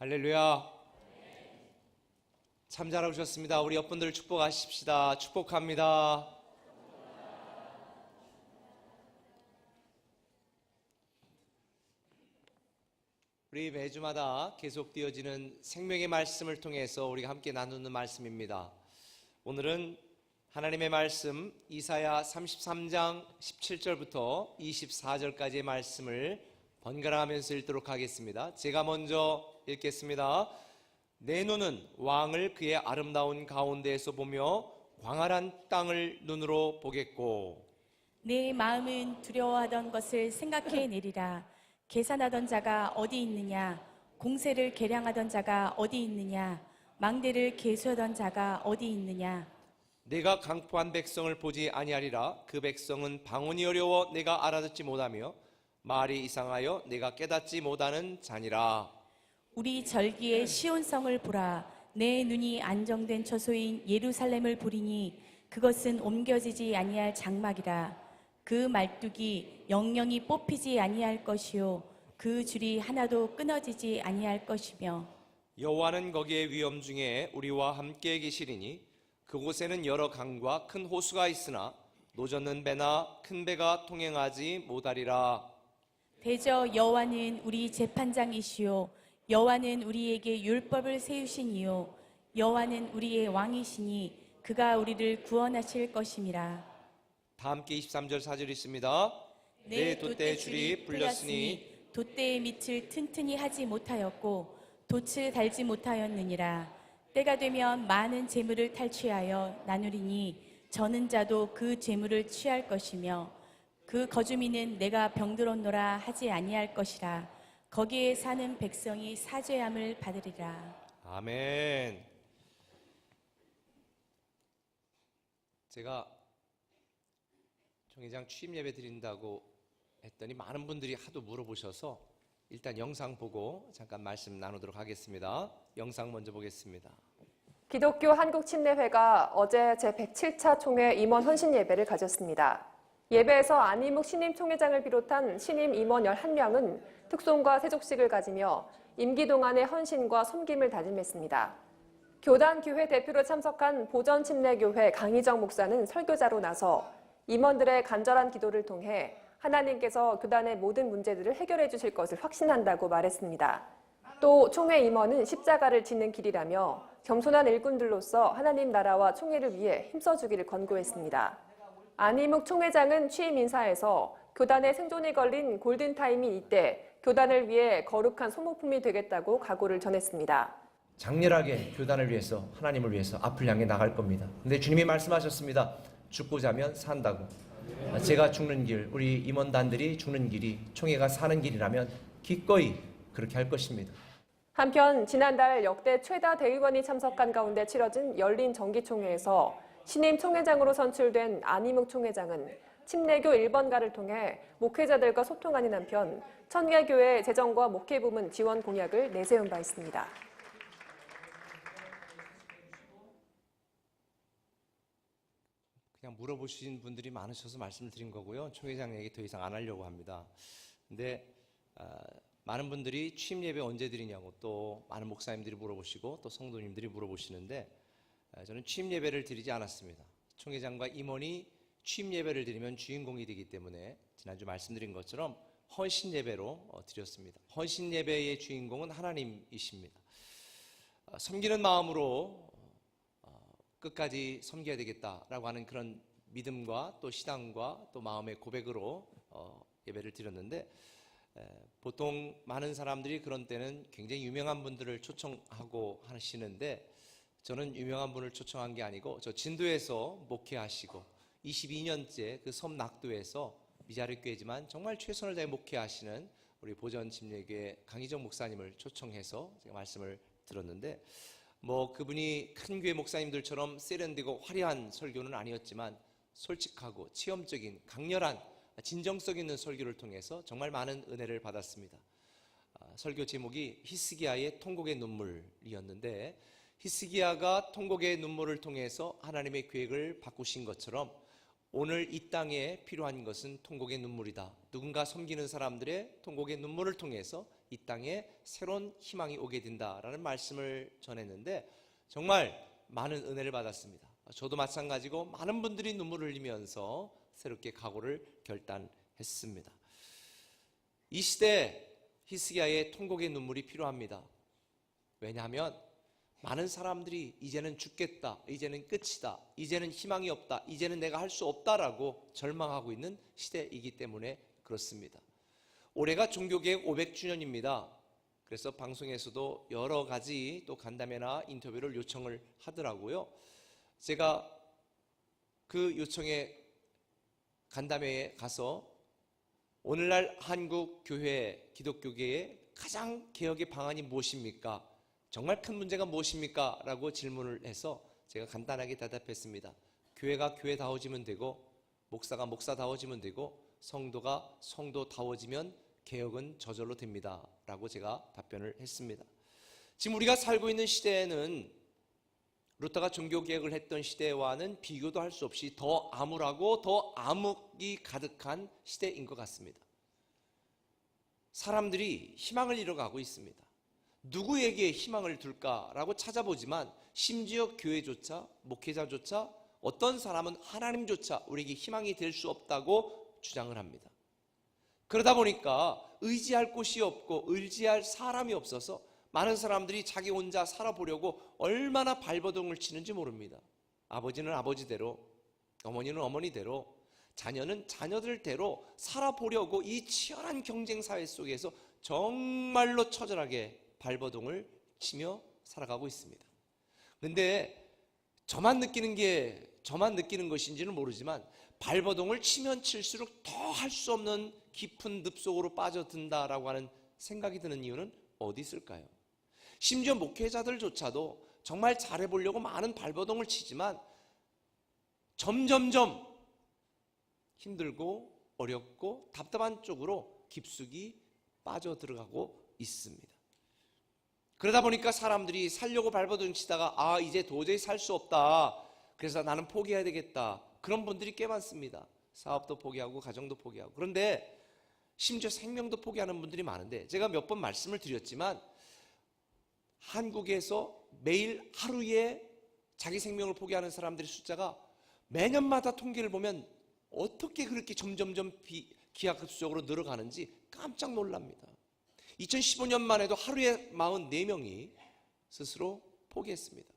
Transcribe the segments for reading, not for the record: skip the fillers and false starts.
할렐루야. 참 잘하셨습니다. 우리 옆분들 축복하십시다. 축복합니다. 우리 매주마다 계속되어지는 생명의 말씀을 통해서 우리가 함께 나누는 말씀입니다. 오늘은 하나님의 말씀 이사야 33장 17절부터 24절까지의 말씀을 번갈아 하면서 읽도록 하겠습니다. 제가 먼저 읽겠습니다. 내 눈은 왕을 그의 아름다운 가운데에서 보며 광활한 땅을 눈으로 보겠고 내 마음은 두려워하던 것을 생각해내리라. 계산하던 자가 어디 있느냐? 공세를 계량하던 자가 어디 있느냐? 망대를 계수하던 자가 어디 있느냐? 내가 강포한 백성을 보지 아니하리라. 그 백성은 방언이 어려워 내가 알아듣지 못하며 말이 이상하여 내가 깨닫지 못하는 자니라. 우리 절기의 시온성을 보라. 내 눈이 안정된 처소인 예루살렘을 보리니 그것은 옮겨지지 아니할 장막이라. 그 말뚝이 영영이 뽑히지 아니할 것이요 그 줄이 하나도 끊어지지 아니할 것이며 여호와는 거기에 위엄 중에 우리와 함께 계시리니 그곳에는 여러 강과 큰 호수가 있으나 노젓는 배나 큰 배가 통행하지 못하리라. 대저 여호와는 우리 재판장이시요 여호와는 우리에게 율법을 세우시니요 여호와는 우리의 왕이시니 그가 우리를 구원하실 것임이라. 다 함께 23절 4절 있습니다. 내 돛대의 줄이 풀렸으니 돛대의 밑을 튼튼히 하지 못하였고 돛을 달지 못하였느니라. 때가 되면 많은 재물을 탈취하여 나누리니 저는 자도 그 재물을 취할 것이며 그 거주민은 내가 병들었노라 하지 아니할 것이라. 거기에 사는 백성이 사죄함을 받으리라. 아멘. 제가 총회장 취임 예배 드린다고 했더니 많은 분들이 하도 물어보셔서 일단 영상 보고 잠깐 말씀 나누도록 하겠습니다. 영상 먼저 보겠습니다. 기독교 한국침례회가 어제 제107차 총회 임원 헌신 예배를 가졌습니다. 예배에서 안희묵 신임 총회장을 비롯한 신임 임원 11명은 특송과 세족식을 가지며 임기 동안의 헌신과 섬김을 다짐했습니다. 교단 교회 대표로 참석한 보전침례교회 강희정 목사는 설교자로 나서 임원들의 간절한 기도를 통해 하나님께서 교단의 모든 문제들을 해결해 주실 것을 확신한다고 말했습니다. 또 총회 임원은 십자가를 짓는 길이라며 겸손한 일꾼들로서 하나님 나라와 총회를 위해 힘써주기를 권고했습니다. 안희묵 총회장은 취임 인사에서 교단의 생존이 걸린 골든타임인 이때 교단을 위해 거룩한 소모품이 되겠다고 각오를 전했습니다. 장렬하게 교단을 위해서 하나님을 위해서 앞을 향해 나갈 겁니다. 근데 주님이 말씀하셨습니다. 죽고자 하면 산다고. 제가 죽는 길, 우리 임원단들이 죽는 길이 총회가 사는 길이라면 기꺼이 그렇게 할 것입니다. 한편 지난달 역대 최다 대의원이 참석한 가운데 치러진 열린 정기총회에서 신임 총회장으로 선출된 안희묵 총회장은 침례교 1번가를 통해 목회자들과 소통하는 한편 천개교회 재정과 목회 부문 지원 공약을 내세운 바 있습니다. 그냥 물어보신 분들이 많으셔서 말씀을 드린 거고요. 총회장 얘기 더 이상 안 하려고 합니다. 근데 많은 분들이 취임 예배 언제 드리냐고 또 많은 목사님들이 물어보시고 또 성도님들이 물어보시는데 저는 취임 예배를 드리지 않았습니다. 총회장과 임원이 취임 예배를 드리면 주인공이 되기 때문에 지난주 말씀드린 것처럼 헌신 예배로 드렸습니다. 헌신 예배의 주인공은 하나님이십니다. 섬기는 마음으로 끝까지 섬겨야 되겠다라고 하는 그런 믿음과 또 신앙과 또 마음의 고백으로 예배를 드렸는데 보통 많은 사람들이 그런 때는 굉장히 유명한 분들을 초청하고 하시는데 저는 유명한 분을 초청한 게 아니고 저 진도에서 목회하시고 22년째 그 섬 낙도에서 미자립교회지만 정말 최선을 다해 목회하시는 우리 보전침례교회 강희정 목사님을 초청해서 제가 말씀을 들었는데 그분이 큰 교회 목사님들처럼 세련되고 화려한 설교는 아니었지만 솔직하고 체험적인 강렬한 진정성 있는 설교를 통해서 정말 많은 은혜를 받았습니다. 설교 제목이 히스기야의 통곡의 눈물이었는데 히스기야가 통곡의 눈물을 통해서 하나님의 계획을 바꾸신 것처럼 오늘 이 땅에 필요한 것은 통곡의 눈물이다. 누군가 섬기는 사람들의 통곡의 눈물을 통해서 이 땅에 새로운 희망이 오게 된다라는 말씀을 전했는데 정말 많은 은혜를 받았습니다. 저도 마찬가지고 많은 분들이 눈물을 흘리면서 새롭게 각오를 결단했습니다. 이 시대 히스기야의 통곡의 눈물이 필요합니다. 왜냐하면 많은 사람들이 이제는 죽겠다, 이제는 끝이다, 이제는 희망이 없다, 이제는 내가 할 수 없다라고 절망하고 있는 시대이기 때문에 그렇습니다. 올해가 종교개혁 500주년입니다. 그래서 방송에서도 여러 가지 또 간담회나 인터뷰를 요청을 하더라고요. 제가 그 요청에 간담회에 가서 오늘날 한국 교회, 기독교계의 가장 개혁의 방안이 무엇입니까? 정말 큰 문제가 무엇입니까? 라고 질문을 해서 제가 간단하게 대답했습니다. 교회가 교회다워지면 되고 목사가 목사다워지면 되고 성도가 성도다워지면 개혁은 저절로 됩니다 라고 제가 답변을 했습니다. 지금 우리가 살고 있는 시대에는 루터가 종교개혁을 했던 시대와는 비교도 할 수 없이 더 암울하고 더 암흑이 가득한 시대인 것 같습니다. 사람들이 희망을 잃어가고 있습니다. 누구에게 희망을 둘까라고 찾아보지만 심지어 교회조차 목회자조차 어떤 사람은 하나님조차 우리에게 희망이 될 수 없다고 주장을 합니다. 그러다 보니까 의지할 곳이 없고 의지할 사람이 없어서 많은 사람들이 자기 혼자 살아보려고 얼마나 발버둥을 치는지 모릅니다. 아버지는 아버지대로, 어머니는 어머니대로, 자녀는 자녀들대로 살아보려고 이 치열한 경쟁 사회 속에서 정말로 처절하게 발버둥을 치며 살아가고 있습니다. 그런데 저만 느끼는 것인지는 모르지만 발버둥을 치면 칠수록 더 할 수 없는 깊은 늪 속으로 빠져든다라고 하는 생각이 드는 이유는 어디 있을까요? 심지어 목회자들조차도 정말 잘해보려고 많은 발버둥을 치지만 점점점 힘들고 어렵고 답답한 쪽으로 깊숙이 빠져들어가고 있습니다. 그러다 보니까 사람들이 살려고 발버둥 치다가 이제 도저히 살 수 없다, 그래서 나는 포기해야 되겠다, 그런 분들이 꽤 많습니다. 사업도 포기하고 가정도 포기하고. 그런데 심지어 생명도 포기하는 분들이 많은데 제가 몇 번 말씀을 드렸지만 한국에서 매일 하루에 자기 생명을 포기하는 사람들의 숫자가 매년마다 통계를 보면 어떻게 그렇게 점점점 기하급수적으로 늘어가는지 깜짝 놀랍니다. 2015년만 해도 하루에 44명이 스스로 포기했습니다.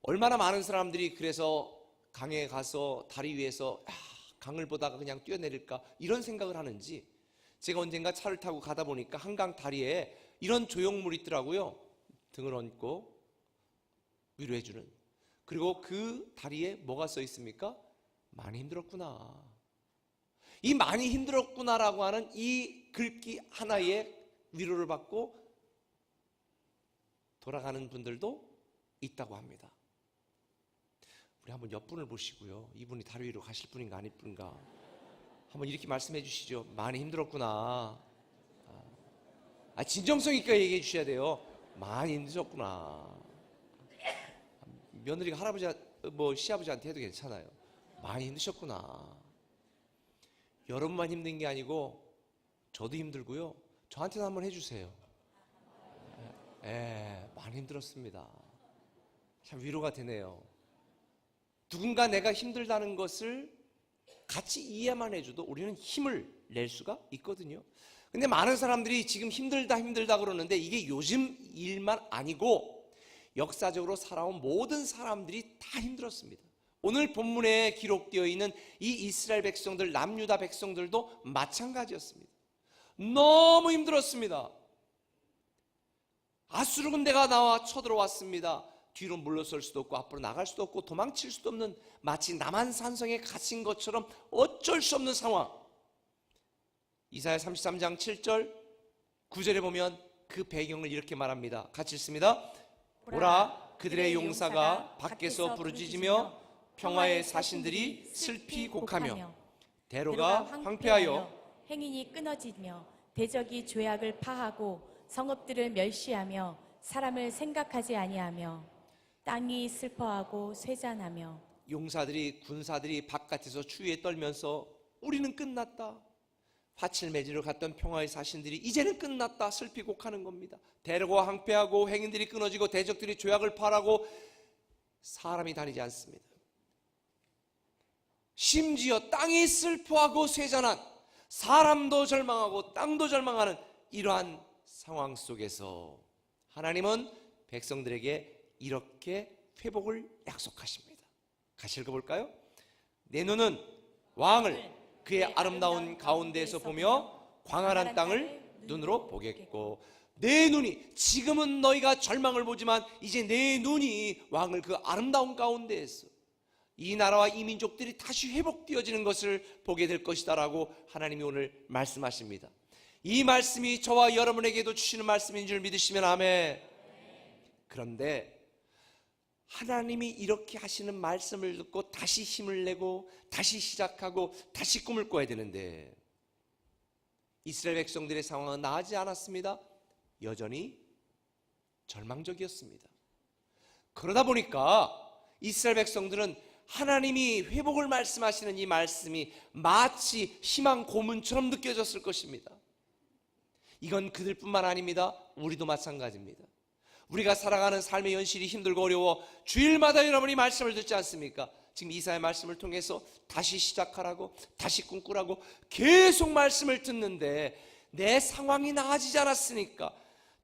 얼마나 많은 사람들이 그래서 강에 가서 다리 위에서 강을 보다가 그냥 뛰어내릴까 이런 생각을 하는지, 제가 언젠가 차를 타고 가다 보니까 한강 다리에 이런 조형물이 있더라고요. 등을 얹고 위로해주는. 그리고 그 다리에 뭐가 써 있습니까? 많이 힘들었구나. 이 많이 힘들었구나라고 하는 이 글귀 하나에 위로를 받고 돌아가는 분들도 있다고 합니다. 우리 한번 옆분을 보시고요, 이분이 다리 위로 가실 분인가 아닐 분인가 한번 이렇게 말씀해 주시죠. 많이 힘들었구나. 진정성 있게 얘기해 주셔야 돼요. 많이 힘드셨구나. 며느리가 할아버지 시아버지한테 해도 괜찮아요. 많이 힘드셨구나. 여러분만 힘든 게 아니고 저도 힘들고요, 저한테도 한번 해주세요. 많이 힘들었습니다. 참 위로가 되네요. 누군가 내가 힘들다는 것을 같이 이해만 해줘도 우리는 힘을 낼 수가 있거든요. 근데 많은 사람들이 지금 힘들다 그러는데 이게 요즘 일만 아니고 역사적으로 살아온 모든 사람들이 다 힘들었습니다. 오늘 본문에 기록되어 있는 이 이스라엘 백성들, 남유다 백성들도 마찬가지였습니다. 너무 힘들었습니다. 아수르 군대가 나와 쳐들어왔습니다. 뒤로 물러설 수도 없고 앞으로 나갈 수도 없고 도망칠 수도 없는, 마치 남한산성에 갇힌 것처럼 어쩔 수 없는 상황. 이사야 33장 7절 9절에 보면 그 배경을 이렇게 말합니다. 같이 읽습니다. 보라, 그들의 용사가 밖에서 부르짖으며 평화의 사신들이 슬피 곡하며 대로가 황폐하여 행인이 끊어지며 대적이 죄악을 파하고 성읍들을 멸시하며 사람을 생각하지 아니하며 땅이 슬퍼하고 쇠잔하며. 용사들이, 군사들이 바깥에서 추위에 떨면서 우리는 끝났다, 밭을 맺으러 갔던 평화의 사신들이 이제는 끝났다 슬피 곡하는 겁니다. 대로가 황폐하고 행인들이 끊어지고 대적들이 조약을 파라고 사람이 다니지 않습니다. 심지어 땅이 슬퍼하고 쇠잔한, 사람도 절망하고 땅도 절망하는 이러한 상황 속에서 하나님은 백성들에게 이렇게 회복을 약속하십니다. 같이 읽어볼까요? 내 눈은 왕을 그의 아름다운 가운데에서 보며 광활한 땅을 눈으로 보겠고, 내 눈이, 지금은 너희가 절망을 보지만 이제 내 눈이 왕을 그 아름다운 가운데에서 이 나라와 이 민족들이 다시 회복되어지는 것을 보게 될 것이다 라고 하나님이 오늘 말씀하십니다. 이 말씀이 저와 여러분에게도 주시는 말씀인 줄 믿으시면 아멘. 그런데 하나님이 이렇게 하시는 말씀을 듣고 다시 힘을 내고 다시 시작하고 다시 꿈을 꿔야 되는데 이스라엘 백성들의 상황은 나아지지 않았습니다. 여전히 절망적이었습니다. 그러다 보니까 이스라엘 백성들은 하나님이 회복을 말씀하시는 이 말씀이 마치 희망 고문처럼 느껴졌을 것입니다. 이건 그들뿐만 아닙니다. 우리도 마찬가지입니다. 우리가 살아가는 삶의 현실이 힘들고 어려워 주일마다 여러분이 말씀을 듣지 않습니까? 지금 이사야의 말씀을 통해서 다시 시작하라고, 다시 꿈꾸라고 계속 말씀을 듣는데 내 상황이 나아지지 않았으니까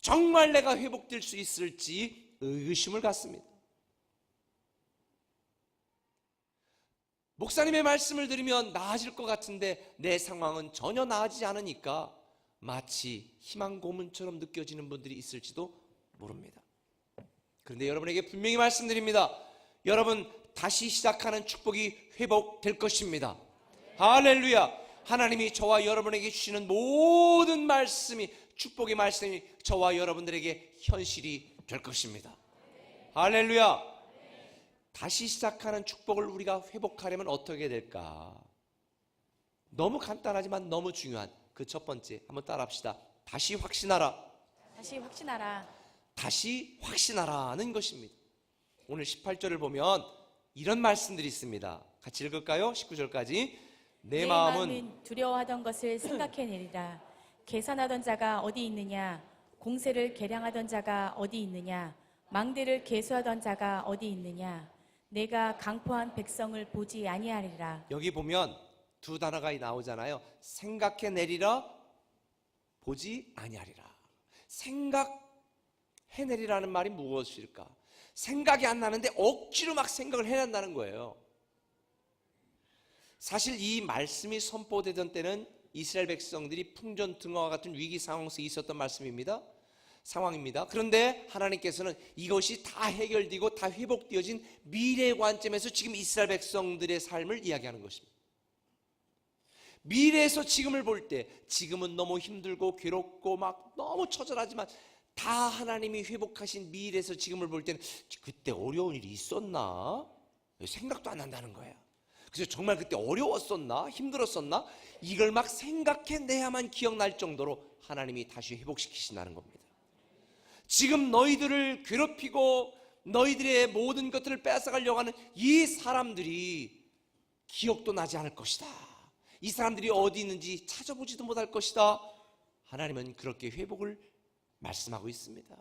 정말 내가 회복될 수 있을지 의구심을 갖습니다. 목사님의 말씀을 들으면 나아질 것 같은데 내 상황은 전혀 나아지지 않으니까 마치 희망 고문처럼 느껴지는 분들이 있을지도 모릅니다. 그런데 여러분에게 분명히 말씀드립니다. 여러분, 다시 시작하는 축복이 회복될 것입니다. 할렐루야. 하나님이 저와 여러분에게 주시는 모든 말씀이, 축복의 말씀이 저와 여러분들에게 현실이 될 것입니다. 할렐루야. 다시 시작하는 축복을 우리가 회복하려면 어떻게 될까? 너무 간단하지만 너무 중요한 그 첫 번째, 한번 따라합시다. 다시 확신하라. 다시 확신하라. 다시 확신하라는 것입니다. 오늘 18절을 보면 이런 말씀들이 있습니다. 같이 읽을까요? 19절까지. 내 마음은 두려워하던 것을 생각해내리라. 계산하던 자가 어디 있느냐? 공세를 계량하던 자가 어디 있느냐? 망대를 계수하던 자가 어디 있느냐? 내가 강포한 백성을 보지 아니하리라. 여기 보면 두 단어가 나오잖아요. 생각해내리라, 보지 아니하리라. 생각해내리라는 말이 무엇일까? 생각이 안 나는데 억지로 막 생각을 해낸다는 거예요. 사실 이 말씀이 선포되던 때는 이스라엘 백성들이 풍전등화와 같은 위기 상황 속에 있었던 상황입니다. 그런데 하나님께서는 이것이 다 해결되고 다 회복되어진 미래의 관점에서 지금 이스라엘 백성들의 삶을 이야기하는 것입니다. 미래에서 지금을 볼 때 지금은 너무 힘들고 괴롭고 막 너무 처절하지만 다 하나님이 회복하신 미래에서 지금을 볼 때는 그때 어려운 일이 있었나? 생각도 안 난다는 거예요. 그래서 정말 그때 어려웠었나? 힘들었었나? 이걸 막 생각해내야만 기억날 정도로 하나님이 다시 회복시키신다는 겁니다. 지금 너희들을 괴롭히고 너희들의 모든 것들을 뺏어가려고 하는 이 사람들이 기억도 나지 않을 것이다. 이 사람들이 어디 있는지 찾아보지도 못할 것이다. 하나님은 그렇게 회복을 말씀하고 있습니다.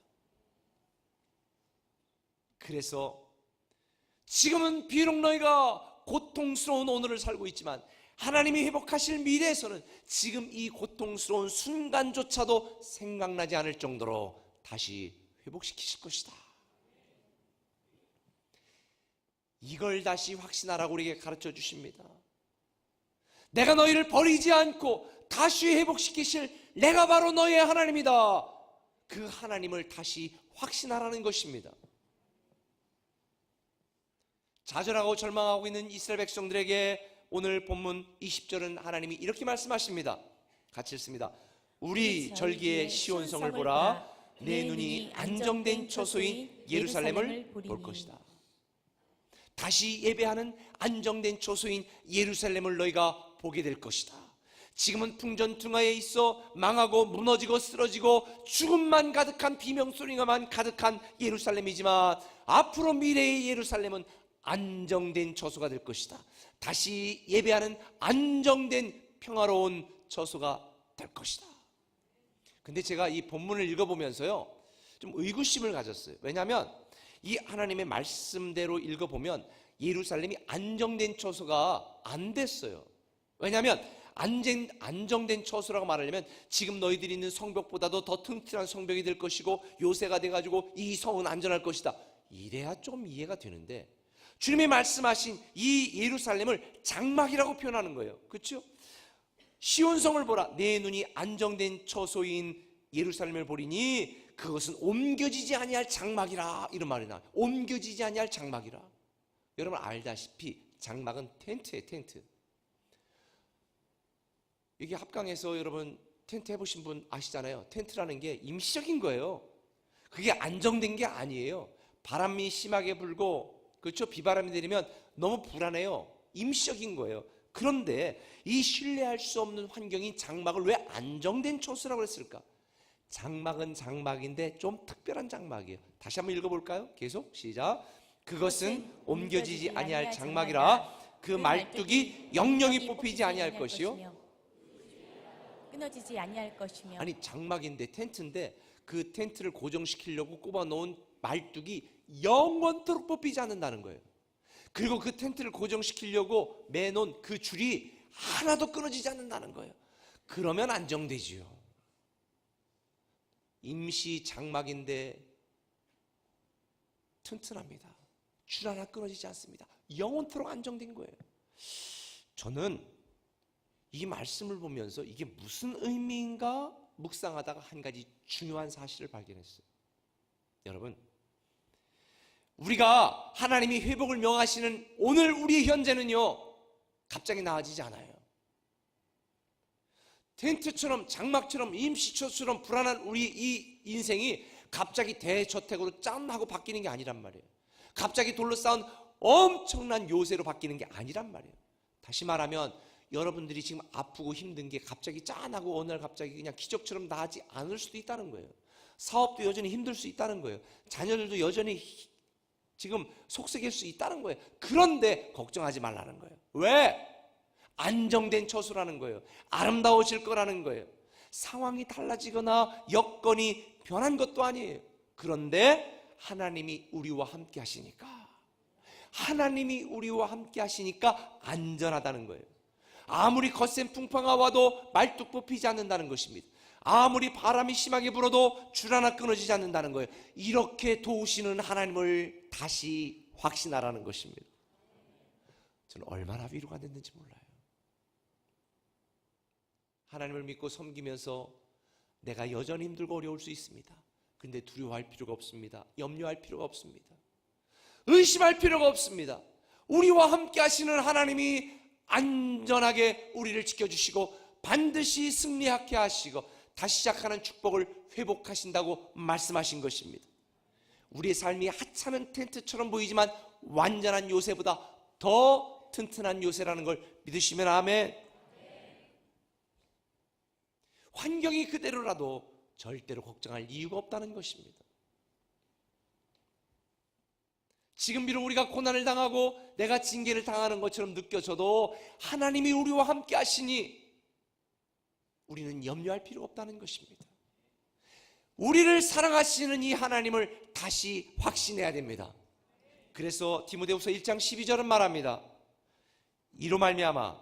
그래서 지금은 비록 너희가 고통스러운 오늘을 살고 있지만 하나님이 회복하실 미래에서는 지금 이 고통스러운 순간조차도 생각나지 않을 정도로 다시 회복시키실 것이다. 이걸 다시 확신하라고 우리에게 가르쳐 주십니다. 내가 너희를 버리지 않고 다시 회복시키실 내가 바로 너희의 하나님이다. 그 하나님을 다시 확신하라는 것입니다. 좌절하고 절망하고 있는 이스라엘 백성들에게 오늘 본문 20절은 하나님이 이렇게 말씀하십니다. 같이 읽습니다. 우리 절기의 시온성을 보라. 내 눈이 안정된 처소인 예루살렘을 볼 것이다. 다시 예배하는 안정된 처소인 예루살렘을 너희가 보게 될 것이다. 지금은 풍전등화에 있어 망하고 무너지고 쓰러지고 죽음만 가득한 비명소리가만 가득한 예루살렘이지만 앞으로 미래의 예루살렘은 안정된 처소가 될 것이다. 다시 예배하는 안정된 평화로운 처소가 될 것이다. 근데 제가 이 본문을 읽어보면서요, 좀 의구심을 가졌어요. 왜냐하면 이 하나님의 말씀대로 읽어보면 예루살렘이 안정된 처소가 안 됐어요. 왜냐하면 안정된 처소라고 말하려면 지금 너희들이 있는 성벽보다도 더 튼튼한 성벽이 될 것이고 요새가 돼가지고 이 성은 안전할 것이다. 이래야 좀 이해가 되는데 주님이 말씀하신 이 예루살렘을 장막이라고 표현하는 거예요. 그렇죠? 시온성을 보라. 내 눈이 안정된 처소인 예루살렘을 보리니 그것은 옮겨지지 아니할 장막이라. 이런 말이 나와요. 옮겨지지 아니할 장막이라. 여러분 알다시피 장막은 텐트예요. 텐트. 여기 합강에서 여러분 텐트 해보신 분 아시잖아요. 텐트라는 게 임시적인 거예요. 그게 안정된 게 아니에요. 바람이 심하게 불고, 그렇죠? 비바람이 내리면 너무 불안해요. 임시적인 거예요. 그런데 이 신뢰할 수 없는 환경인 장막을 왜 안정된 처소라고 했을까? 장막은 장막인데 좀 특별한 장막이에요. 다시 한번 읽어볼까요? 계속 시작. 그것은 옮겨지지 아니할 장막이라. 그 말뚝이 영영이 뽑히지 아니할 것이요. 끊어지지 아니할 것이며. 아니 장막인데 텐트인데 그 텐트를 고정시키려고 꼽아놓은 말뚝이 영원토록 뽑히지 않는다는 거예요. 그리고 그 텐트를 고정시키려고 매놓은 그 줄이 하나도 끊어지지 않는다는 거예요. 그러면 안정되지요. 임시 장막인데 튼튼합니다. 줄 하나 끊어지지 않습니다. 영원토록 안정된 거예요. 저는 이 말씀을 보면서 이게 무슨 의미인가 묵상하다가 한 가지 중요한 사실을 발견했어요. 여러분, 우리가 하나님이 회복을 명하시는 오늘 우리의 현재는요, 갑자기 나아지지 않아요. 텐트처럼 장막처럼 임시처처럼 불안한 우리 이 인생이 갑자기 대저택으로 짠 하고 바뀌는 게 아니란 말이에요. 갑자기 돌로 쌓은 엄청난 요새로 바뀌는 게 아니란 말이에요. 다시 말하면 여러분들이 지금 아프고 힘든 게 갑자기 짠하고 어느 날 갑자기 그냥 기적처럼 나아지지 않을 수도 있다는 거예요. 사업도 여전히 힘들 수 있다는 거예요. 자녀들도 여전히 지금 속썩일 수 있다는 거예요. 그런데 걱정하지 말라는 거예요. 왜? 안정된 처소라는 거예요. 아름다워질 거라는 거예요. 상황이 달라지거나 여건이 변한 것도 아니에요. 그런데 하나님이 우리와 함께 하시니까, 하나님이 우리와 함께 하시니까 안전하다는 거예요. 아무리 거센 풍파가 와도 말뚝 뽑히지 않는다는 것입니다. 아무리 바람이 심하게 불어도 줄 하나 끊어지지 않는다는 거예요. 이렇게 도우시는 하나님을 다시 확신하라는 것입니다. 저는 얼마나 위로가 됐는지 몰라요. 하나님을 믿고 섬기면서 내가 여전히 힘들고 어려울 수 있습니다. 근데 두려워할 필요가 없습니다. 염려할 필요가 없습니다. 의심할 필요가 없습니다. 우리와 함께 하시는 하나님이 안전하게 우리를 지켜주시고 반드시 승리하게 하시고 다시 시작하는 축복을 회복하신다고 말씀하신 것입니다. 우리의 삶이 하찮은 텐트처럼 보이지만 완전한 요새보다 더 튼튼한 요새라는 걸 믿으시면 아멘. 환경이 그대로라도 절대로 걱정할 이유가 없다는 것입니다. 지금 비록 우리가 고난을 당하고 내가 징계를 당하는 것처럼 느껴져도 하나님이 우리와 함께 하시니 우리는 염려할 필요가 없다는 것입니다. 우리를 사랑하시는 이 하나님을 다시 확신해야 됩니다. 그래서 디모데후서 1장 12절은 말합니다. 이로 말미암아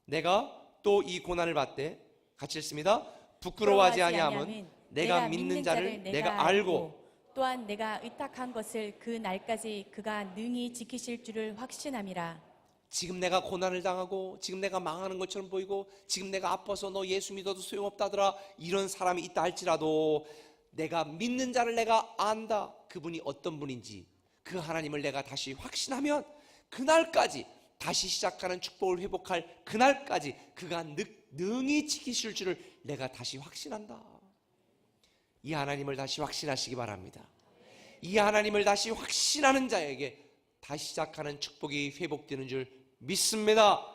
내가 또 이 고난을 받되, 같이 읽습니다. 부끄러워하지 아니함은 내가 믿는 자를 내가 알고 또한 내가 의탁한 것을 그 날까지 그가 능히 지키실 줄을 확신함이라. 지금 내가 고난을 당하고 지금 내가 망하는 것처럼 보이고 지금 내가 아파서 너 예수 믿어도 소용없다더라 이런 사람이 있다 할지라도 내가 믿는 자를 내가 안다. 그분이 어떤 분인지 그 하나님을 내가 다시 확신하면 그날까지 다시 시작하는 축복을 회복할 그날까지 그가 능히 지키실 줄을 내가 다시 확신한다. 이 하나님을 다시 확신하시기 바랍니다. 이 하나님을 다시 확신하는 자에게 다시 시작하는 축복이 회복되는 줄 믿습니다.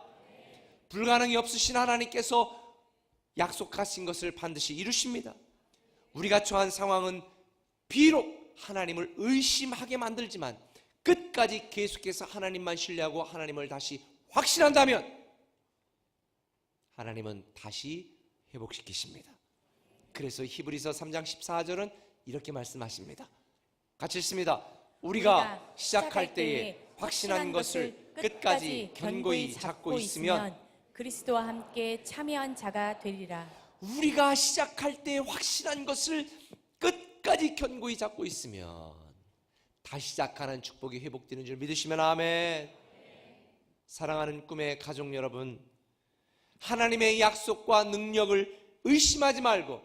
불가능이 없으신 하나님께서 약속하신 것을 반드시 이루십니다. 우리가 처한 상황은 비록 하나님을 의심하게 만들지만 끝까지 계속해서 하나님만 신뢰하고 하나님을 다시 확신한다면 하나님은 다시 회복시키십니다. 그래서 히브리서 3장 14절은 이렇게 말씀하십니다. 같이 읽습니다. 우리가 시작할 때에 확신한 것을 끝까지 견고히 잡고 있으면 그리스도와 함께 참여한 자가 되리라. 우리가 시작할 때 확신한 것을 끝까지 견고히 잡고 있으면 다시 시작하는 축복이 회복되는 줄 믿으시면 아멘. 사랑하는 꿈의 가족 여러분, 하나님의 약속과 능력을 의심하지 말고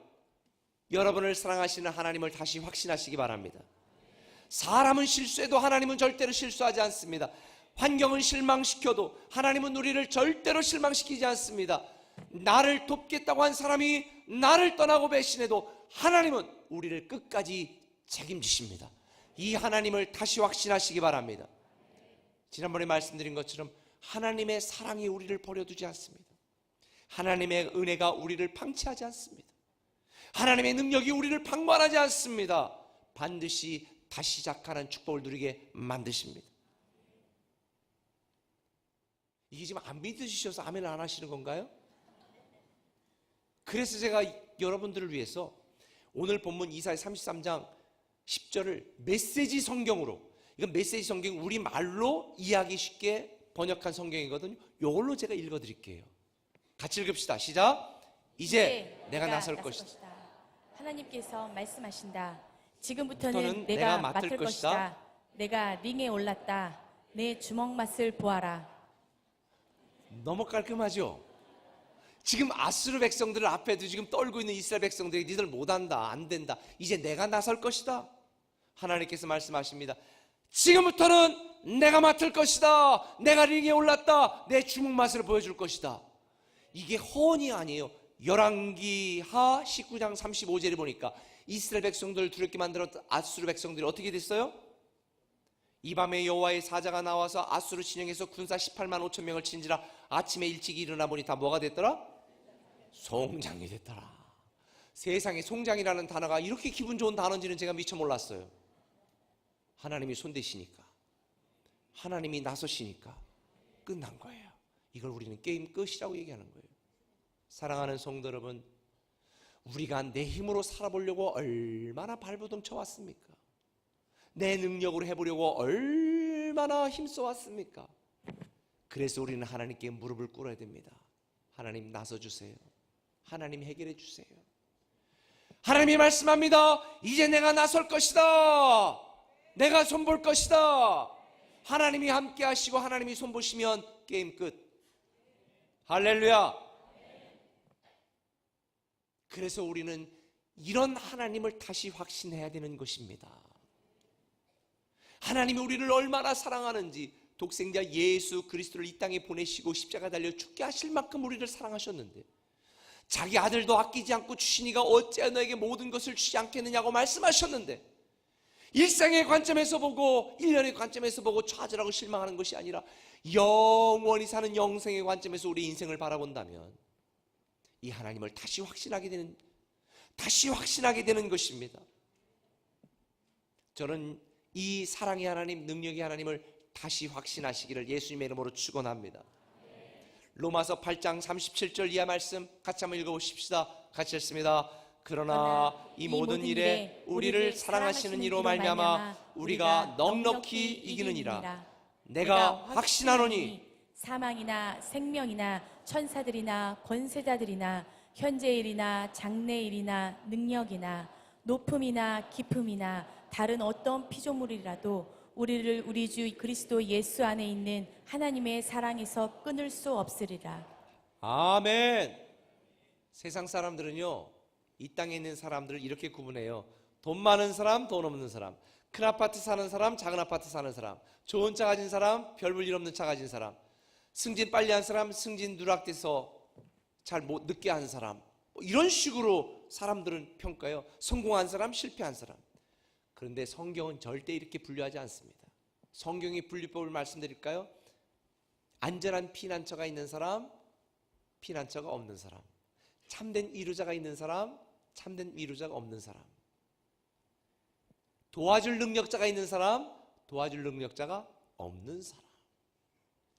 여러분을 사랑하시는 하나님을 다시 확신하시기 바랍니다. 사람은 실수해도 하나님은 절대로 실수하지 않습니다. 환경은 실망시켜도 하나님은 우리를 절대로 실망시키지 않습니다. 나를 돕겠다고 한 사람이 나를 떠나고 배신해도 하나님은 우리를 끝까지 책임지십니다. 이 하나님을 다시 확신하시기 바랍니다. 지난번에 말씀드린 것처럼 하나님의 사랑이 우리를 버려두지 않습니다. 하나님의 은혜가 우리를 방치하지 않습니다. 하나님의 능력이 우리를 방관하지 않습니다. 반드시 다시 시작하는 축복을 누리게 만드십니다. 이게 지금 안 믿으셔서 아멘을 안 하시는 건가요? 그래서 제가 여러분들을 위해서 오늘 본문 이사야 33장 10절을 메시지 성경으로, 이건 메시지 성경 우리말로 이해하기 쉽게 번역한 성경이거든요. 이걸로 제가 읽어드릴게요. 같이 읽읍시다. 시작. 이제 내가 나설 것이다. 하나님께서 말씀하신다. 지금부터는 내가 맡을 것이다. 내가 링에 올랐다. 내 주먹 맛을 보아라. 너무 깔끔하죠? 지금 아수르 백성들을 앞에 지금 떨고 있는 이스라엘 백성들이 니들 못한다, 안 된다, 이제 내가 나설 것이다. 하나님께서 말씀하십니다. 지금부터는 내가 맡을 것이다. 내가 링에 올랐다. 내 주먹 맛을 보여줄 것이다. 이게 허언이 아니에요. 열왕기하 19장 35절에 보니까 이스라엘 백성들을 두렵게 만들었던 아수르 백성들이 어떻게 됐어요? 이 밤에 여호와의 사자가 나와서 아수르 진영에서 군사 18만 5천 명을 친지라 아침에 일찍 일어나 보니 다 뭐가 됐더라? 송장이 됐더라. 세상에 송장이라는 단어가 이렇게 기분 좋은 단어인지는 제가 미처 몰랐어요. 하나님이 손대시니까, 하나님이 나서시니까 끝난 거예요. 이걸 우리는 게임 끝이라고 얘기하는 거예요. 사랑하는 성도 여러분, 우리가 내 힘으로 살아보려고 얼마나 발버둥 쳐왔습니까? 내 능력으로 해보려고 얼마나 힘써왔습니까? 그래서 우리는 하나님께 무릎을 꿇어야 됩니다. 하나님 나서주세요. 하나님 해결해 주세요. 하나님이 말씀합니다. 이제 내가 나설 것이다. 내가 손볼 것이다. 하나님이 함께 하시고 하나님이 손보시면 게임 끝. 할렐루야. 그래서 우리는 이런 하나님을 다시 확신해야 되는 것입니다. 하나님이 우리를 얼마나 사랑하는지, 독생자 예수 그리스도를 이 땅에 보내시고 십자가 달려 죽게 하실 만큼 우리를 사랑하셨는데 자기 아들도 아끼지 않고 주시니가 어찌하여 너에게 모든 것을 주지 않겠느냐고 말씀하셨는데, 일생의 관점에서 보고 1년의 관점에서 보고 좌절하고 실망하는 것이 아니라 영원히 사는 영생의 관점에서 우리 인생을 바라본다면 이 하나님을 다시 확신하게 되는 것입니다. 저는 이 사랑의 하나님, 능력의 하나님을 다시 확신하시기를 예수님의 이름으로 축원합니다. 로마서 8장 37절 이하 말씀 같이 한번 읽어보십시다. 같이 읽습니다. 그러나 이 모든 일에 우리를 사랑하시는 이로 말미암아 우리가 넉넉히 이기느니라. 내가 확신하노니 사망이나 생명이나 천사들이나 권세자들이나 현재일이나 장래일이나 능력이나 높음이나 깊음이나 다른 어떤 피조물이라도 우리를 우리 주 그리스도 예수 안에 있는 하나님의 사랑에서 끊을 수 없으리라. 아멘. 세상 사람들은요, 이 땅에 있는 사람들을 이렇게 구분해요. 돈 많은 사람, 돈 없는 사람, 큰 아파트 사는 사람, 작은 아파트 사는 사람, 좋은 차 가진 사람, 별 볼 일 없는 차 가진 사람, 승진 빨리 한 사람, 승진 누락돼서 잘 못 늦게 한 사람, 이런 식으로 사람들은 평가해요. 성공한 사람, 실패한 사람. 그런데 성경은 절대 이렇게 분류하지 않습니다. 성경의 분류법을 말씀드릴까요? 안전한 피난처가 있는 사람, 피난처가 없는 사람, 참된 위로자가 있는 사람, 참된 위로자가 없는 사람, 도와줄 능력자가 있는 사람, 도와줄 능력자가 없는 사람.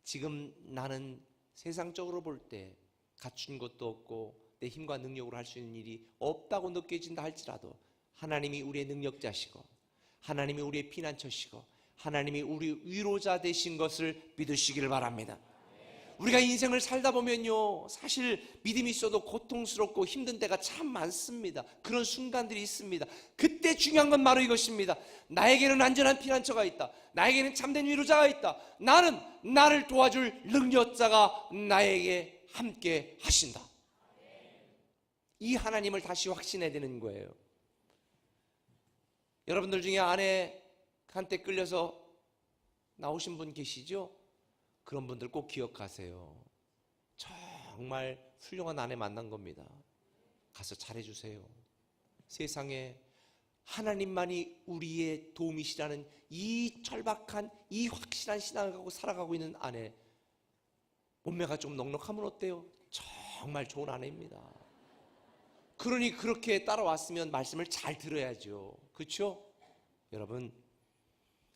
지금 나는 세상적으로 볼 때 갖춘 것도 없고 내 힘과 능력으로 할 수 있는 일이 없다고 느껴진다 할지라도 하나님이 우리의 능력자시고 하나님이 우리의 피난처시고 하나님이 우리 위로자 되신 것을 믿으시기를 바랍니다. 우리가 인생을 살다 보면요, 사실 믿음이 있어도 고통스럽고 힘든 때가 참 많습니다. 그런 순간들이 있습니다. 그때 중요한 건 바로 이것입니다. 나에게는 안전한 피난처가 있다. 나에게는 참된 위로자가 있다. 나는 나를 도와줄 능력자가 나에게 함께 하신다. 이 하나님을 다시 확신해야 되는 거예요. 여러분들 중에 아내한테 끌려서 나오신 분 계시죠? 그런 분들 꼭 기억하세요. 정말 훌륭한 아내 만난 겁니다. 가서 잘해주세요. 세상에 하나님만이 우리의 도움이시라는 이 절박한, 이 확실한 신앙을 갖고 살아가고 있는 아내, 몸매가 좀 넉넉하면 어때요? 정말 좋은 아내입니다. 그러니 그렇게 따라왔으면 말씀을 잘 들어야죠. 그렇죠? 여러분,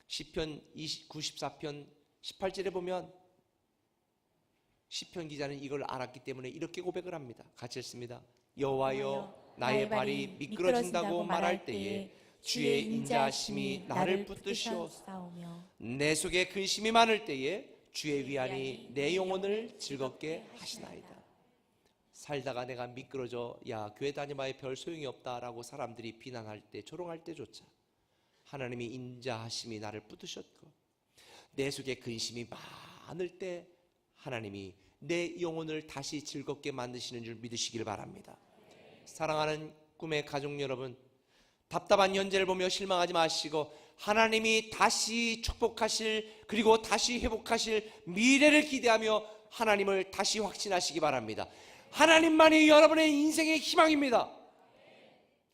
시편 94편 18절에 보면 시편 기자는 이걸 알았기 때문에 이렇게 고백을 합니다. 같이 읽습니다. 여호와여, 나의 발이 미끄러진다고 말할 때에 주의 인자하심이 나를 붙드시오사오며 내 속에 근심이 많을 때에 주의 위안이 내 영혼을 즐겁게 하시나이다. 살다가 내가 미끄러져 야 교회 다니마에 별 소용이 없다라고 사람들이 비난할 때, 조롱할 때조차 하나님이 인자하심이 나를 붙드셨고 내 속에 근심이 많을 때 하나님이 내 영혼을 다시 즐겁게 만드시는 줄 믿으시길 바랍니다. 사랑하는 꿈의 가족 여러분, 답답한 현재를 보며 실망하지 마시고 하나님이 다시 축복하실, 그리고 다시 회복하실 미래를 기대하며 하나님을 다시 확신하시기 바랍니다. 하나님만이 여러분의 인생의 희망입니다.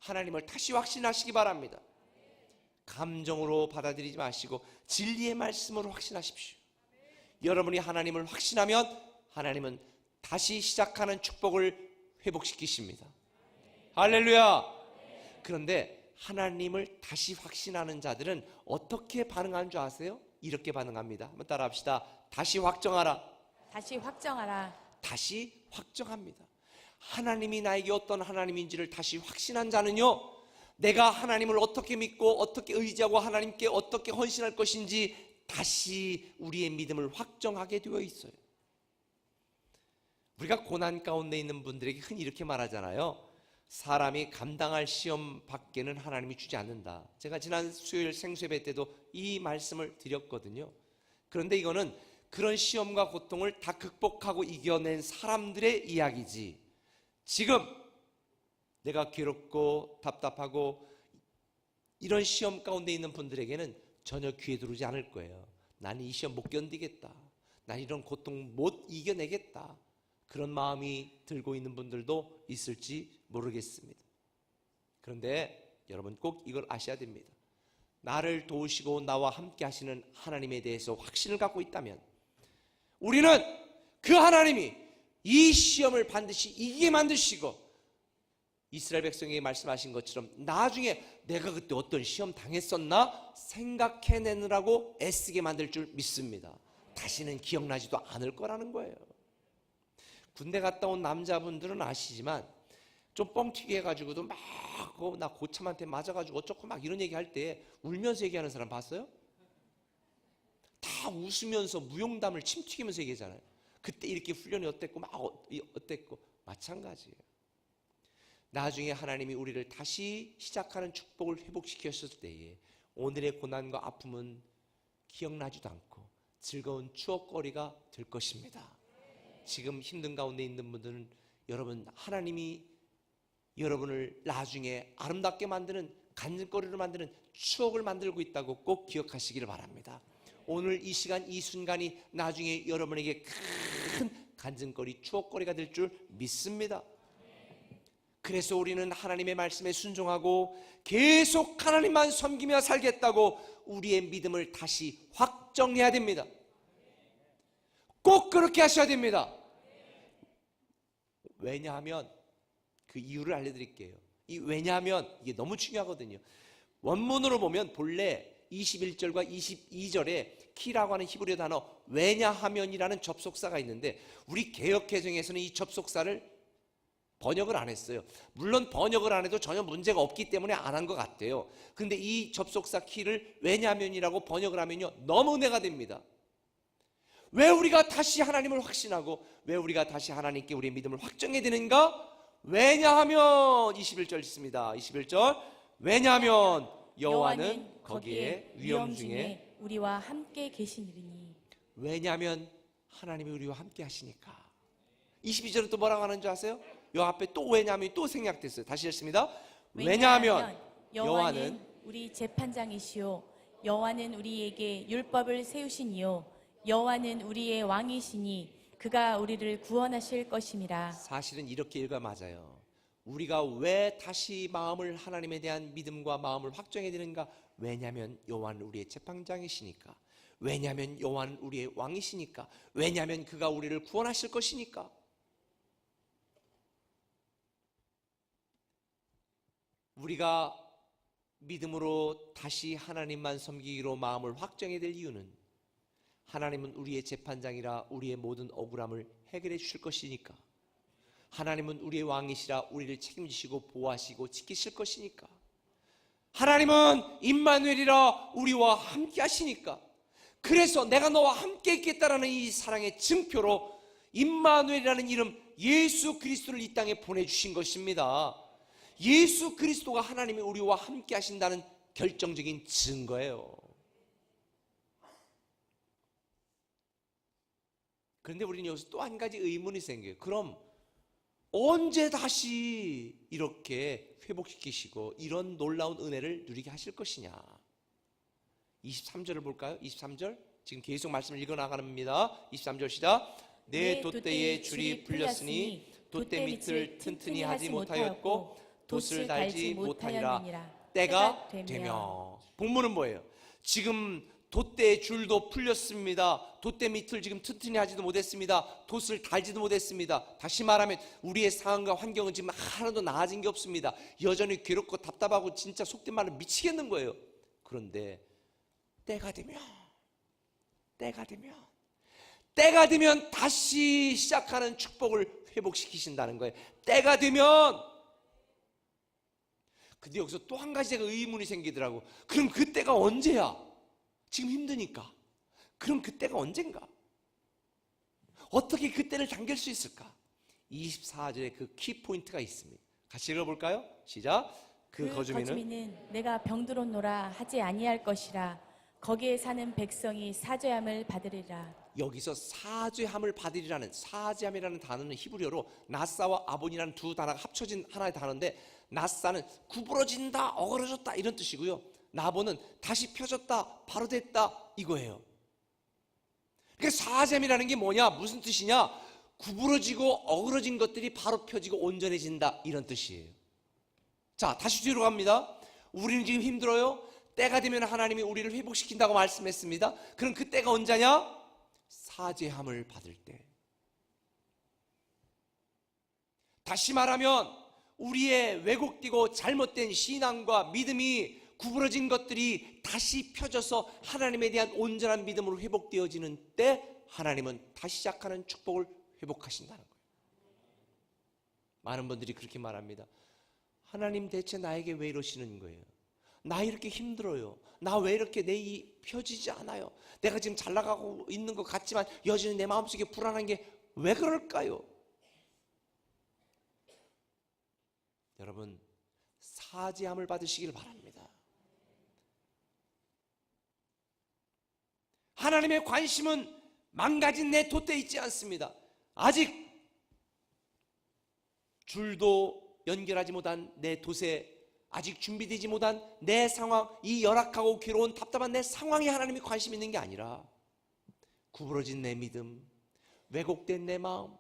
하나님을 다시 확신하시기 바랍니다. 감정으로 받아들이지 마시고 진리의 말씀으로 확신하십시오. 여러분이 하나님을 확신하면 하나님은 다시 시작하는 축복을 회복시키십니다. 할렐루야. 그런데 하나님을 다시 확신하는 자들은 어떻게 반응하는 줄 아세요? 이렇게 반응합니다. 한번 따라합시다. 다시 확정하라. 다시 확정하라. 다시 확정합니다. 하나님이 나에게 어떤 하나님인지를 다시 확신한 자는요, 내가 하나님을 어떻게 믿고 어떻게 의지하고 하나님께 어떻게 헌신할 것인지 다시 우리의 믿음을 확정하게 되어 있어요. 우리가 고난 가운데 있는 분들에게 흔히 이렇게 말하잖아요. 사람이 감당할 시험 밖에는 하나님이 주지 않는다. 제가 지난 수요일 생수예배 때도 이 말씀을 드렸거든요. 그런데 이거는 그런 시험과 고통을 다 극복하고 이겨낸 사람들의 이야기지, 지금 내가 괴롭고 답답하고 이런 시험 가운데 있는 분들에게는 전혀 귀에 들어오지 않을 거예요. 나는 이 시험 못 견디겠다, 난 이런 고통 못 이겨내겠다, 그런 마음이 들고 있는 분들도 있을지 모르겠습니다. 그런데 여러분 꼭 이걸 아셔야 됩니다. 나를 도우시고 나와 함께 하시는 하나님에 대해서 확신을 갖고 있다면 우리는 그 하나님이 이 시험을 반드시 이기게 만드시고 이스라엘 백성에게 말씀하신 것처럼 나중에 내가 그때 어떤 시험 당했었나 생각해내느라고 애쓰게 만들 줄 믿습니다. 다시는 기억나지도 않을 거라는 거예요. 군대 갔다 온 남자분들은 아시지만 좀 뻥튀기 해가지고도 막 나 고참한테 맞아가지고 어쩌고 막 이런 얘기할 때 울면서 얘기하는 사람 봤어요? 다 웃으면서 무용담을 침튀기면서 얘기하잖아요. 그때 이렇게 훈련이 어땠고 막 어땠고 마찬가지예요. 나중에 하나님이 우리를 다시 시작하는 축복을 회복시켰을 때에 오늘의 고난과 아픔은 기억나지도 않고 즐거운 추억거리가 될 것입니다. 지금 힘든 가운데 있는 분들은 여러분, 하나님이 여러분을 나중에 아름답게 만드는, 간증거리를 만드는 추억을 만들고 있다고 꼭 기억하시기를 바랍니다. 오늘 이 시간, 이 순간이 나중에 여러분에게 큰 간증거리, 추억거리가 될 줄 믿습니다. 그래서 우리는 하나님의 말씀에 순종하고 계속 하나님만 섬기며 살겠다고 우리의 믿음을 다시 확정해야 됩니다. 꼭 그렇게 하셔야 됩니다. 왜냐하면 그 이유를 알려드릴게요. 왜냐하면 이게 너무 중요하거든요. 원문으로 보면 본래 21절과 22절에 키라고 하는 히브리어 단어 왜냐하면이라는 접속사가 있는데 우리 개역개정에서는 이 접속사를 번역을 안 했어요. 물론 번역을 안 해도 전혀 문제가 없기 때문에 안 한 것 같아요. 근데 이 접속사 키를 왜냐면이라고 번역을 하면요, 너무 은혜가 됩니다. 왜 우리가 다시 하나님을 확신하고 왜 우리가 다시 하나님께 우리의 믿음을 확정해야 되는가? 왜냐하면 21절 있습니다. 21절, 왜냐하면 여호와는 거기에 위험 중에 우리와 함께 계시니니. 왜냐하면 하나님이 우리와 함께 하시니까. 22절은 또 뭐라고 하는 줄 아세요? 요 앞에 또 왜냐하면 또 생략됐어요. 다시 읽습니다. 왜냐하면 여호와는 우리 재판장이시오, 여호와는 우리에게 율법을 세우시니요, 여호와는 우리의 왕이시니 그가 우리를 구원하실 것임이라. 사실은 이렇게 읽어 맞아요. 우리가 왜 다시 마음을 하나님에 대한 믿음과 마음을 확정해야 되는가? 왜냐하면 여호와는 우리의 재판장이시니까. 왜냐하면 여호와는 우리의 왕이시니까. 왜냐하면 그가 우리를 구원하실 것이니까. 우리가 믿음으로 다시 하나님만 섬기기로 마음을 확정해야 될 이유는 하나님은 우리의 재판장이라 우리의 모든 억울함을 해결해 주실 것이니까. 하나님은 우리의 왕이시라 우리를 책임지시고 보호하시고 지키실 것이니까. 하나님은 임마누엘이라 우리와 함께 하시니까. 그래서 내가 너와 함께 있겠다라는 이 사랑의 증표로 임마누엘이라는 이름, 예수 그리스도를 이 땅에 보내주신 것입니다. 예수 그리스도가 하나님이 우리와 함께 하신다는 결정적인 증거예요. 그런데 우리는 여기서 또 한 가지 의문이 생겨요. 그럼 언제 다시 이렇게 회복시키시고 이런 놀라운 은혜를 누리게 하실 것이냐? 23절을 볼까요? 23절 지금 계속 말씀을 읽어나갑니다. 23절 시작. 내 돛대에 줄이 풀렸으니 돛대 밑을 튼튼히 하지 못하였고 돛을 달지 못하니라. 때가 되며. 본문은 뭐예요? 지금 돛대의 줄도 풀렸습니다. 돛대 밑을 지금 튼튼히 하지도 못했습니다. 돛을 달지도 못했습니다. 다시 말하면 우리의 상황과 환경은 지금 하나도 나아진 게 없습니다. 여전히 괴롭고 답답하고 진짜 속된 말로 미치겠는 거예요. 그런데 때가 되면 다시 시작하는 축복을 회복시키신다는 거예요. 때가 되면. 근데 여기서 또 한 가지 제가 의문이 생기더라고. 그럼 그때가 언제야? 지금 힘드니까. 그럼 그때가 언젠가? 어떻게 그때를 당길 수 있을까? 24절에 그 키포인트가 있습니다. 같이 읽어볼까요? 시작. 그 거주민은 내가 병들었노라 하지 아니할 것이라. 거기에 사는 백성이 사죄함을 받으리라. 여기서 사죄함을 받으리라는, 사죄함이라는 단어는 히브리어로 나사와 아본이라는 두 단어가 합쳐진 하나의 단어인데, 나사는 구부러진다, 어그러졌다 이런 뜻이고요, 나본은 다시 펴졌다, 바로 됐다 이거예요. 그러니까 사죄함이라는 게 뭐냐, 무슨 뜻이냐? 구부러지고 어그러진 것들이 바로 펴지고 온전해진다 이런 뜻이에요. 자, 다시 뒤로 갑니다. 우리는 지금 힘들어요. 때가 되면 하나님이 우리를 회복시킨다고 말씀했습니다. 그럼 그 때가 언제냐? 사죄함을 받을 때. 다시 말하면 우리의 왜곡되고 잘못된 신앙과 믿음이 구부러진 것들이 다시 펴져서 하나님에 대한 온전한 믿음으로 회복되어지는 때 하나님은 다시 시작하는 축복을 회복하신다는 거예요. 많은 분들이 그렇게 말합니다. 하나님 대체 나에게 왜 이러시는 거예요? 나 이렇게 힘들어요. 나 왜 이렇게 내 이 펴지지 않아요? 내가 지금 잘 나가고 있는 것 같지만 여전히 내 마음속에 불안한 게 왜 그럴까요? 여러분, 사죄함을 받으시길 바랍니다. 하나님의 관심은 망가진 내 돛대에 있지 않습니다. 아직 줄도 연결하지 못한 내 돛에 아직 준비되지 못한 내 상황, 이 열악하고 괴로운 답답한 내 상황에 하나님이 관심 있는 게 아니라 구부러진 내 믿음, 왜곡된 내 마음,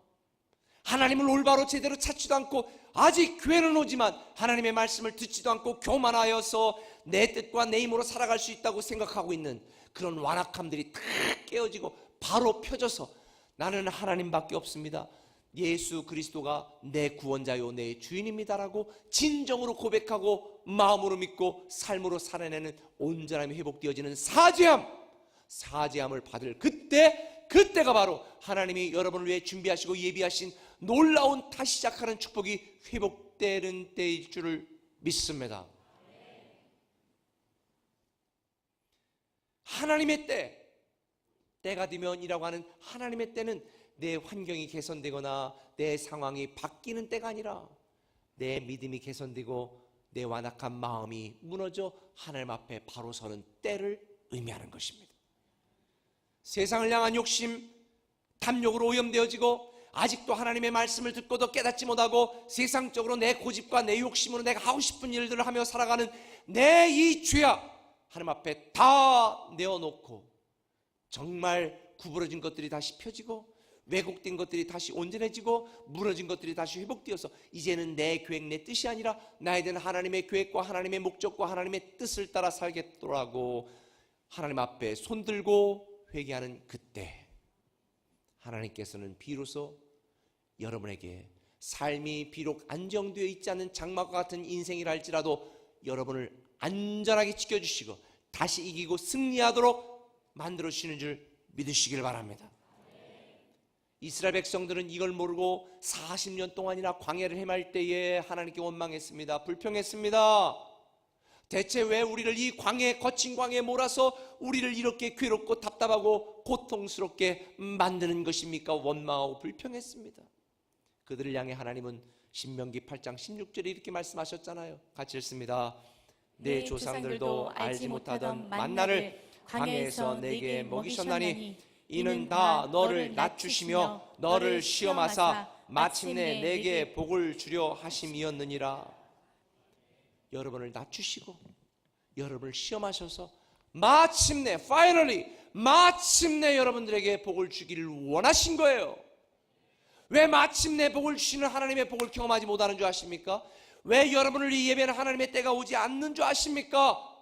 하나님을 올바로 제대로 찾지도 않고 아직 교회는 오지만 하나님의 말씀을 듣지도 않고 교만하여서 내 뜻과 내 힘으로 살아갈 수 있다고 생각하고 있는 그런 완악함들이 다 깨어지고 바로 펴져서 나는 하나님밖에 없습니다, 예수 그리스도가 내 구원자요 내 주인입니다라고 진정으로 고백하고 마음으로 믿고 삶으로 살아내는 온전함이 회복되어지는 사죄함을 받을 그때가 바로 하나님이 여러분을 위해 준비하시고 예비하신 놀라운 다시 시작하는 축복이 회복되는 때일 줄을 믿습니다. 하나님의 때가 되면이라고 하는 하나님의 때는 내 환경이 개선되거나 내 상황이 바뀌는 때가 아니라 내 믿음이 개선되고 내 완악한 마음이 무너져 하나님 앞에 바로 서는 때를 의미하는 것입니다. 세상을 향한 욕심, 탐욕으로 오염되어지고 아직도 하나님의 말씀을 듣고도 깨닫지 못하고 세상적으로 내 고집과 내 욕심으로 내가 하고 싶은 일들을 하며 살아가는 내 이 죄악 하나님 앞에 다 내어놓고 정말 구부러진 것들이 다시 펴지고 왜곡된 것들이 다시 온전해지고 무너진 것들이 다시 회복되어서 이제는 내 계획, 내 뜻이 아니라 나에 대한 하나님의 계획과 하나님의 목적과 하나님의 뜻을 따라 살겠더라고 하나님 앞에 손들고 회개하는 그때 하나님께서는 비로소 여러분에게 삶이 비록 안정되어 있지 않은 장막과 같은 인생이라 할지라도 여러분을 안전하게 지켜주시고 다시 이기고 승리하도록 만들어주시는 줄 믿으시길 바랍니다. 이스라엘 백성들은 이걸 모르고 40년 동안이나 광야를 헤맬 때에 하나님께 원망했습니다. 불평했습니다. 대체 왜 우리를 이 광야에 거친 광야에 몰아서 우리를 이렇게 괴롭고 답답하고 고통스럽게 만드는 것입니까? 원망하고 불평했습니다. 그들을 향해 하나님은 신명기 8장 16절에 이렇게 말씀하셨잖아요. 같이 읽습니다. 내 조상들도 알지 못하던 만나를 광야에서 내게 먹이셨나니 이는 다 너를 낮추시며 너를 시험하사 마침내 내게 복을 주려 하심이었느니라. 여러분을 낮추시고 여러분을 시험하셔서 마침내 finally 마침내 여러분들에게 복을 주기를 원하신 거예요. 왜 마침내 복을 주시는 하나님의 복을 경험하지 못하는 줄 아십니까? 왜 여러분을 이 예배는 하나님의 때가 오지 않는 줄 아십니까?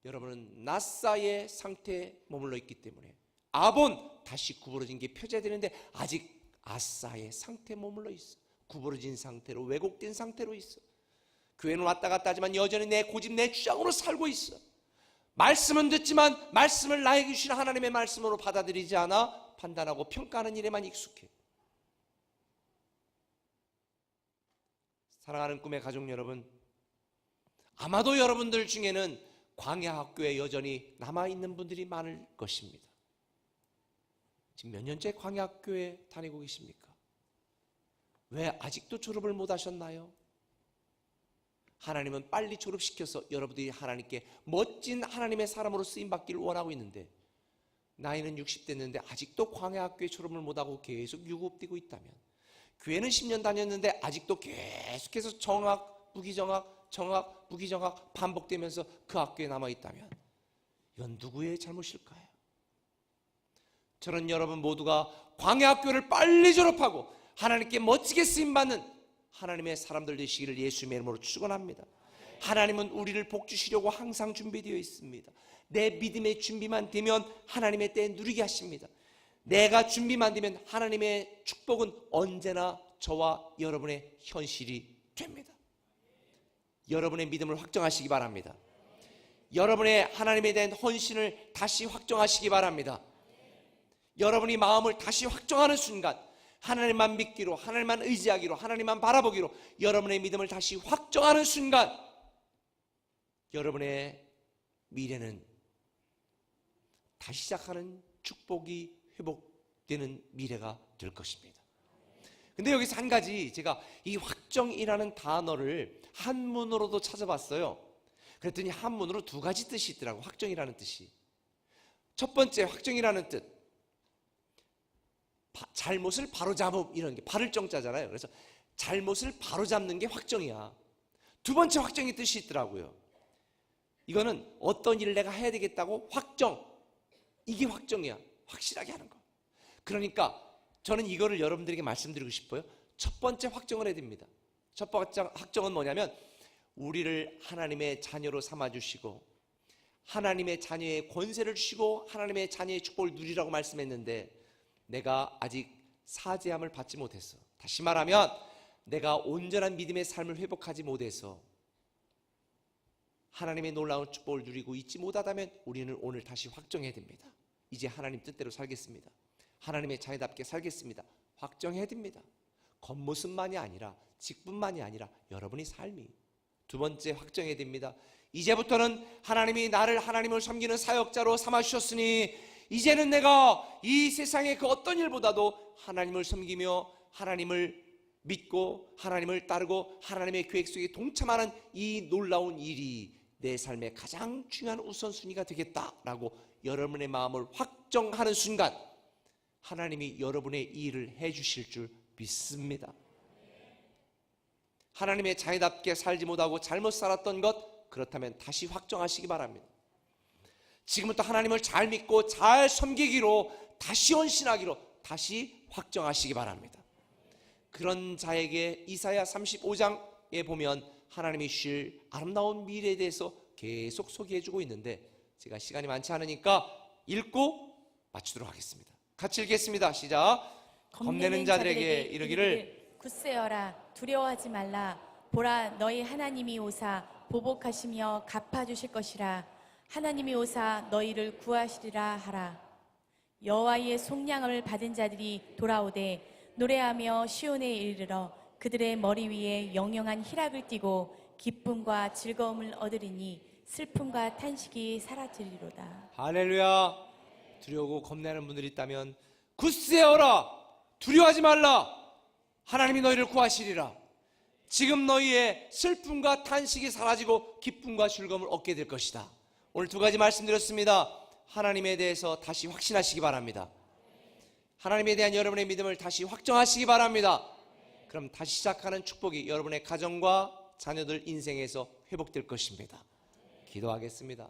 여러분은 낫사의 상태에 머물러 있기 때문에 아본 다시 구부러진 게 표제되는데 아직 아사의 상태에 머물러 있어. 구부러진 상태로 왜곡된 상태로 있어. 교회는 왔다 갔다 하지만 여전히 내 고집 내 주장으로 살고 있어. 말씀은 듣지만 말씀을 나에게 주신 하나님의 말씀으로 받아들이지 않아 판단하고 평가하는 일에만 익숙해. 사랑하는 꿈의 가족 여러분, 아마도 여러분들 중에는 광야 학교에 여전히 남아있는 분들이 많을 것입니다. 지금 몇 년째 광야 학교에 다니고 계십니까? 왜 아직도 졸업을 못 하셨나요? 하나님은 빨리 졸업시켜서 여러분들이 하나님께 멋진 하나님의 사람으로 쓰임받기를 원하고 있는데 나이는 60 됐는데 아직도 광야 학교에 졸업을 못하고 계속 유급되고 있다면, 교회는 10년 다녔는데 아직도 계속해서 정학, 부기정학, 정학, 부기정학 반복되면서 그 학교에 남아있다면 이건 누구의 잘못일까요? 저는 여러분 모두가 광야 학교를 빨리 졸업하고 하나님께 멋지게 쓰임받는 하나님의 사람들 되시기를 예수님의 이름으로 축원합니다. 하나님은 우리를 복주시려고 항상 준비되어 있습니다. 내 믿음의 준비만 되면 하나님의 때에 누리게 하십니다. 내가 준비만 되면 하나님의 축복은 언제나 저와 여러분의 현실이 됩니다. 여러분의 믿음을 확정하시기 바랍니다. 여러분의 하나님에 대한 헌신을 다시 확정하시기 바랍니다. 여러분이 마음을 다시 확정하는 순간 하나님만 믿기로, 하나님만 의지하기로, 하나님만 바라보기로 여러분의 믿음을 다시 확정하는 순간 여러분의 미래는 다시 시작하는 축복이 회복되는 미래가 될 것입니다. 근데 여기서 한 가지 제가 이 확정이라는 단어를 한문으로도 찾아봤어요. 그랬더니 한문으로 두 가지 뜻이 있더라고. 확정이라는 뜻이. 첫 번째 확정이라는 뜻, 잘못을 바로잡음, 이런 게 바를 정자잖아요. 그래서 잘못을 바로잡는 게 확정이야. 두 번째 확정의 뜻이 있더라고요. 이거는 어떤 일을 내가 해야 되겠다고 확정, 이게 확정이야. 확실하게 하는 거. 그러니까 저는 이거를 여러분들에게 말씀드리고 싶어요. 첫 번째 확정을 해야 됩니다. 첫 번째 확정은 뭐냐면 우리를 하나님의 자녀로 삼아주시고 하나님의 자녀의 권세를 주시고 하나님의 자녀의 축복을 누리라고 말씀했는데 내가 아직 사죄함을 받지 못했어. 다시 말하면 내가 온전한 믿음의 삶을 회복하지 못해서 하나님의 놀라운 축복을 누리고 있지 못하다면 우리는 오늘 다시 확정해야 됩니다. 이제 하나님 뜻대로 살겠습니다. 하나님의 자녀답게 살겠습니다. 확정해야 됩니다. 겉모습만이 아니라, 직분만이 아니라 여러분의 삶이. 두 번째, 확정해야 됩니다. 이제부터는 하나님이 나를 하나님을 섬기는 사역자로 삼아주셨으니 이제는 내가 이 세상의 그 어떤 일보다도 하나님을 섬기며 하나님을 믿고 하나님을 따르고 하나님의 계획 속에 동참하는 이 놀라운 일이 내 삶의 가장 중요한 우선순위가 되겠다라고 여러분의 마음을 확정하는 순간 하나님이 여러분의 일을 해주실 줄 믿습니다. 하나님의 자녀답게 살지 못하고 잘못 살았던 것, 그렇다면 다시 확정하시기 바랍니다. 지금부터 하나님을 잘 믿고 잘 섬기기로, 다시 헌신하기로 다시 확정하시기 바랍니다. 그런 자에게 이사야 35장에 보면 하나님이 주실 아름다운 미래에 대해서 계속 소개해주고 있는데 제가 시간이 많지 않으니까 읽고 마치도록 하겠습니다. 같이 읽겠습니다. 시작. 겁내는 자들에게 이르기를 굳세어라, 두려워하지 말라. 보라, 너희 하나님이 오사 보복하시며 갚아주실 것이라. 하나님이 오사 너희를 구하시리라 하라. 여호와의 속량을 받은 자들이 돌아오되 노래하며 시온에 이르러 그들의 머리 위에 영영한 희락을 띠고 기쁨과 즐거움을 얻으리니 슬픔과 탄식이 사라지리로다. 할렐루야. 두려우고 겁내는 분들이 있다면 굳세어라, 두려워하지 말라. 하나님이 너희를 구하시리라. 지금 너희의 슬픔과 탄식이 사라지고 기쁨과 즐거움을 얻게 될 것이다. 오늘 두 가지 말씀드렸습니다. 하나님에 대해서 다시 확신하시기 바랍니다. 하나님에 대한 여러분의 믿음을 다시 확정하시기 바랍니다. 그럼 다시 시작하는 축복이 여러분의 가정과 자녀들 인생에서 회복될 것입니다. 기도하겠습니다.